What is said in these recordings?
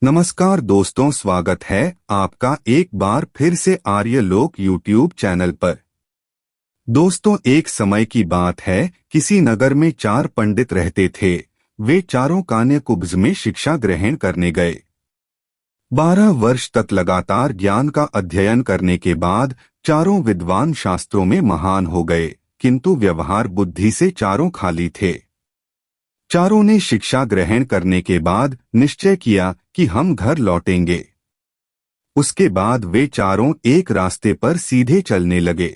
नमस्कार दोस्तों, स्वागत है आपका एक बार फिर से आर्यलोक यूट्यूब चैनल पर। दोस्तों, एक समय की बात है, किसी नगर में 4 पंडित रहते थे। वे चारों कान्यकुब्ज में शिक्षा ग्रहण करने गए। 12 वर्ष तक लगातार ज्ञान का अध्ययन करने के बाद चारों विद्वान शास्त्रों में महान हो गए, किंतु व्यवहार बुद्धि से चारों खाली थे। चारों ने शिक्षा ग्रहण करने के बाद निश्चय किया कि हम घर लौटेंगे। उसके बाद वे चारों एक रास्ते पर सीधे चलने लगे।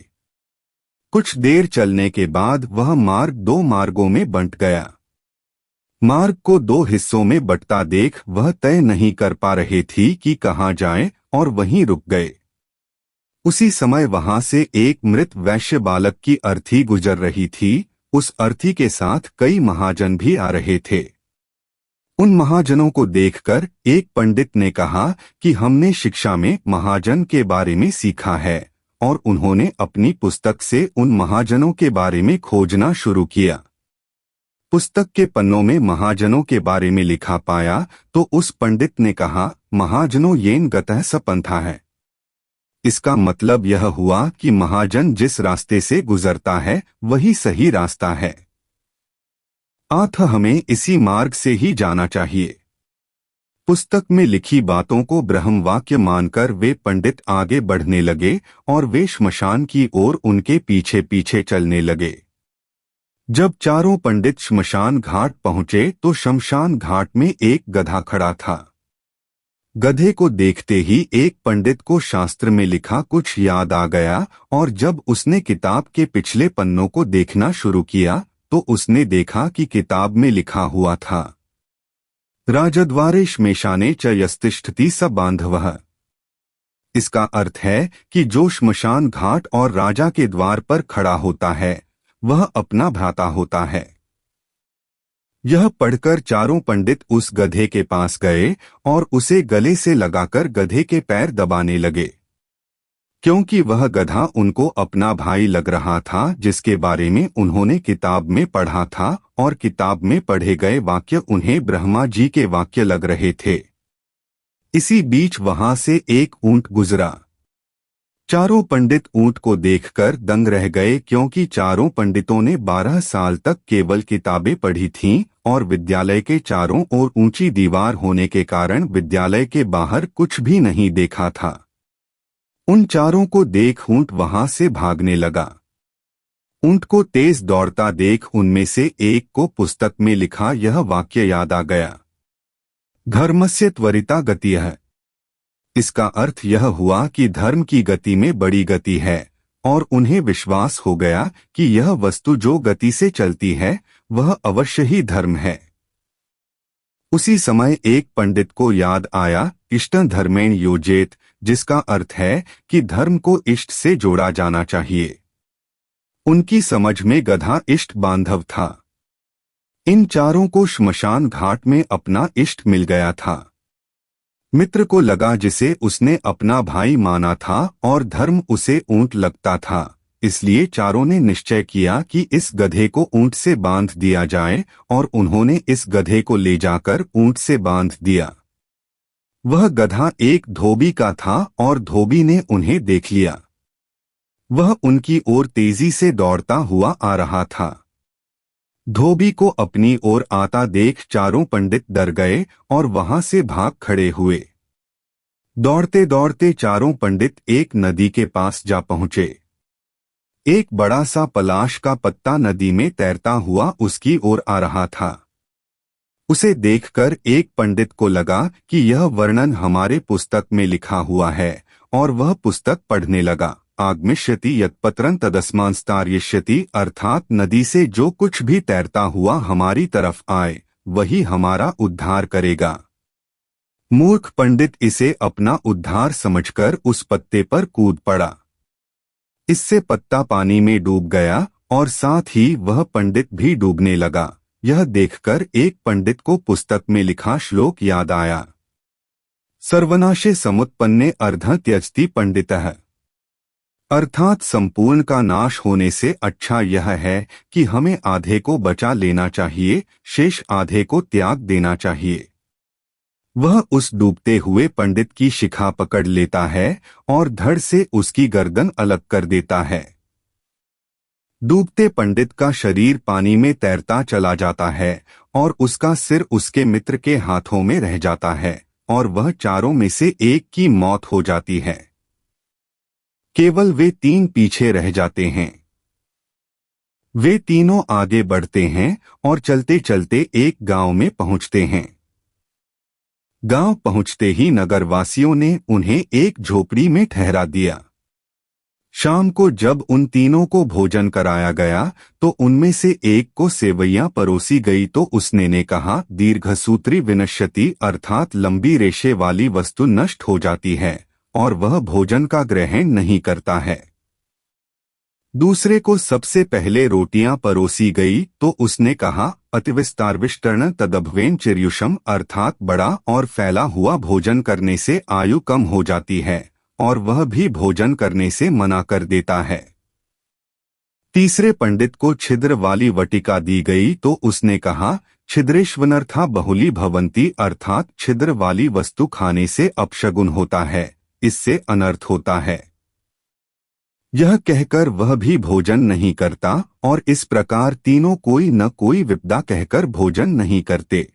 कुछ देर चलने के बाद वह मार्ग 2 मार्गों में बंट गया। मार्ग को 2 हिस्सों में बंटता देख वह तय नहीं कर पा रहे थी कि कहाँ जाएं और वहीं रुक गए। उसी समय वहां से एक मृत वैश्य बालक की अर्थी गुजर रही थी। उस अर्थी के साथ कई महाजन भी आ रहे थे। उन महाजनों को देखकर एक पंडित ने कहा कि हमने शिक्षा में महाजन के बारे में सीखा है, और उन्होंने अपनी पुस्तक से उन महाजनों के बारे में खोजना शुरू किया। पुस्तक के पन्नों में महाजनों के बारे में लिखा पाया तो उस पंडित ने कहा, महाजनों येन गतः स पंथा है। इसका मतलब यह हुआ कि महाजन जिस रास्ते से गुजरता है वही सही रास्ता है, अतः हमें इसी मार्ग से ही जाना चाहिए। पुस्तक में लिखी बातों को ब्रह्म वाक्य मानकर वे पंडित आगे बढ़ने लगे और वे श्मशान की ओर उनके पीछे पीछे चलने लगे। जब चारों पंडित श्मशान घाट पहुंचे तो शमशान घाट में एक गधा खड़ा था। गधे को देखते ही एक पंडित को शास्त्र में लिखा कुछ याद आ गया, और जब उसने किताब के पिछले पन्नों को देखना शुरू किया तो उसने देखा कि किताब में लिखा हुआ था, राजद्वारे श्मशाने च यस्तिष्ठति स बांधवः। इसका अर्थ है कि जो श्मशान घाट और राजा के द्वार पर खड़ा होता है वह अपना भ्राता होता है। यह पढ़कर चारों पंडित उस गधे के पास गए और उसे गले से लगाकर गधे के पैर दबाने लगे, क्योंकि वह गधा उनको अपना भाई लग रहा था जिसके बारे में उन्होंने किताब में पढ़ा था, और किताब में पढ़े गए वाक्य उन्हें ब्रह्मा जी के वाक्य लग रहे थे। इसी बीच वहां से एक ऊंट गुजरा। चारों पंडित ऊंट को देखकर दंग रह गए, क्योंकि चारों पंडितों ने 12 साल तक केवल किताबें पढ़ी थीं और विद्यालय के चारों ओर ऊंची दीवार होने के कारण विद्यालय के बाहर कुछ भी नहीं देखा था। उन चारों को देख ऊंट वहां से भागने लगा। ऊंट को तेज दौड़ता देख उनमें से एक को पुस्तक में लिखा यह वाक्य याद आ गया, धर्मस्य त्वरिता गतिः। इसका अर्थ यह हुआ कि धर्म की गति में बड़ी गति है, और उन्हें विश्वास हो गया कि यह वस्तु जो गति से चलती है वह अवश्य ही धर्म है। उसी समय एक पंडित को याद आया, इष्टं धर्मेण योजेत, जिसका अर्थ है कि धर्म को इष्ट से जोड़ा जाना चाहिए। उनकी समझ में गधा इष्ट बांधव था। इन चारों को श्मशान घाट में अपना इष्ट मिल गया था। मित्र को लगा जिसे उसने अपना भाई माना था और धर्म उसे ऊंट लगता था, इसलिए चारों ने निश्चय किया कि इस गधे को ऊंट से बांध दिया जाए, और उन्होंने इस गधे को ले जाकर ऊंट से बांध दिया। वह गधा एक धोबी का था और धोबी ने उन्हें देख लिया। वह उनकी ओर तेजी से दौड़ता हुआ आ रहा था। धोबी को अपनी ओर आता देख चारों पंडित डर गए और वहां से भाग खड़े हुए। दौड़ते दौड़ते चारों पंडित एक नदी के पास जा पहुंचे। एक बड़ा सा पलाश का पत्ता नदी में तैरता हुआ उसकी ओर आ रहा था। उसे देखकर एक पंडित को लगा कि यह वर्णन हमारे पुस्तक में लिखा हुआ है, और वह पुस्तक पढ़ने लगा। आगमिष्यति यत्पत्रं तदस्मांस्तार्यष्यति, अर्थात नदी से जो कुछ भी तैरता हुआ हमारी तरफ आए वही हमारा उद्धार करेगा। मूर्ख पंडित इसे अपना उद्धार समझकर उस पत्ते पर कूद पड़ा। इससे पत्ता पानी में डूब गया और साथ ही वह पंडित भी डूबने लगा। यह देखकर एक पंडित को पुस्तक में लिखा श्लोक याद आया, सर्वनाशे समुत्पन्ने अर्धं त्यजति पंडितः। अर्थात संपूर्ण का नाश होने से अच्छा यह है कि हमें आधे को बचा लेना चाहिए, शेष आधे को त्याग देना चाहिए। वह उस डूबते हुए पंडित की शिखा पकड़ लेता है और धड़ से उसकी गर्दन अलग कर देता है। डूबते पंडित का शरीर पानी में तैरता चला जाता है और उसका सिर उसके मित्र के हाथों में रह जाता है और वह चारों में से एक की मौत हो जाती है। केवल वे तीन पीछे रह जाते हैं। वे तीनों आगे बढ़ते हैं और चलते चलते एक गांव में पहुंचते हैं। गांव पहुंचते ही नगरवासियों ने उन्हें एक झोपड़ी में ठहरा दिया। शाम को जब उन तीनों को भोजन कराया गया तो उनमें से एक को सेवैयां परोसी गई तो उसने ने कहा, दीर्घसूत्री विनश्यति अर्थात लंबी रेशे वाली वस्तु नष्ट हो जाती है और वह भोजन का ग्रहण नहीं करता है। दूसरे को सबसे पहले रोटियां परोसी गई तो उसने कहा, अतिविस्तारविष्टर्ण तदभवेन चिर्युषम अर्थात बड़ा और फैला हुआ भोजन करने से आयु कम हो जाती है और वह भी भोजन करने से मना कर देता है। तीसरे पंडित को छिद्र वाली वटिका दी गई तो उसने कहा, छिद्रेष्वनर्था बहुली भवंती अर्थात छिद्र वाली वस्तु खाने से अपशगुन होता है, इससे अनर्थ होता है। यह कहकर वह भी भोजन नहीं करता और इस प्रकार तीनों कोई न कोई विपदा कहकर भोजन नहीं करते।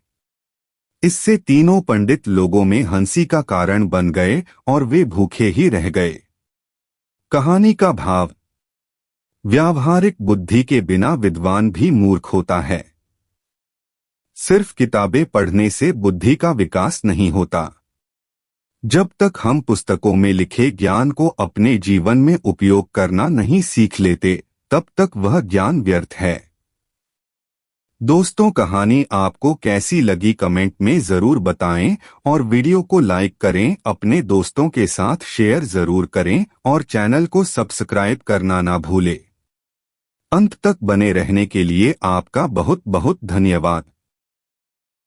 इससे तीनों पंडित लोगों में हंसी का कारण बन गए और वे भूखे ही रह गए। कहानी का भाव, व्यावहारिक बुद्धि के बिना विद्वान भी मूर्ख होता है। सिर्फ किताबें पढ़ने से बुद्धि का विकास नहीं होता। जब तक हम पुस्तकों में लिखे ज्ञान को अपने जीवन में उपयोग करना नहीं सीख लेते, तब तक वह ज्ञान व्यर्थ है। दोस्तों, कहानी आपको कैसी लगी कमेंट में जरूर बताएं और वीडियो को लाइक करें, अपने दोस्तों के साथ शेयर जरूर करें और चैनल को सब्सक्राइब करना ना भूलें। अंत तक बने रहने के लिए आपका बहुत बहुत धन्यवाद।